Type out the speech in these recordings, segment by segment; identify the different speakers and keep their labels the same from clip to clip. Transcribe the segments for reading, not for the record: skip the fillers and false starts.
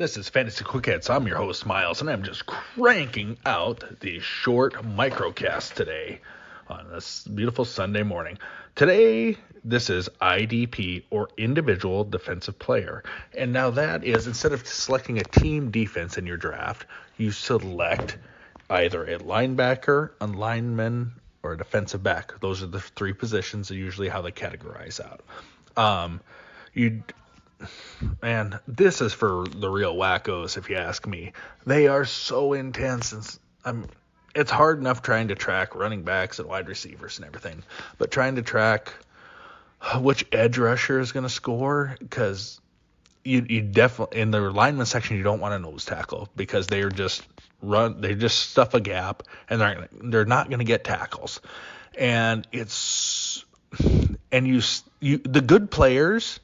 Speaker 1: This is Fantasy Quick Hits. I'm your host, Miles, and I'm just cranking out the short microcast today on this beautiful Sunday morning. Today, this is IDP, or Individual Defensive Player. And now that is, instead of selecting a team defense in your draft, you select either a linebacker, a lineman, or a defensive back. Those are the three positions, and usually how they categorize out. Man, this is for the real wackos, if you ask me. They are so intense. It's hard enough trying to track running backs and wide receivers and everything, but trying to track which edge rusher is going to score, because you definitely, in the lineman section, you don't want a nose tackle because they just stuff a gap and they're not going to get tackles, and the good players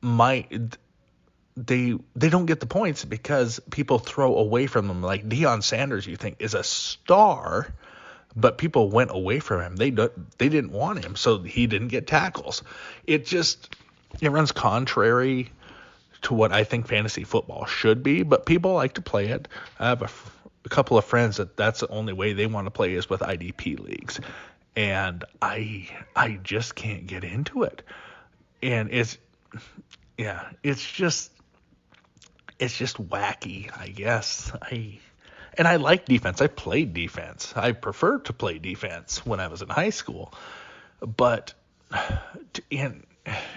Speaker 1: they don't get the points because people throw away from them. Like Deion Sanders, you think is a star, but people went away from him. They didn't want him, so he didn't get tackles. It runs contrary to what I think fantasy football should be, but people like to play it. I have a couple of friends that's the only way they want to play is with IDP leagues, and I just can't get into it. And it's just wacky, I guess. I like defense. I played defense. I preferred to play defense when I was in high school, but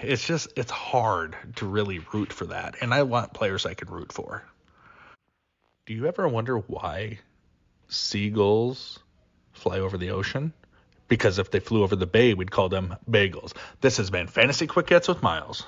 Speaker 1: it's hard to really root for that. And I want players I can root for. Do you ever wonder why seagulls fly over the ocean? Because if they flew over the bay, we'd call them bagels. This has been Fantasy Quick Hits with Miles.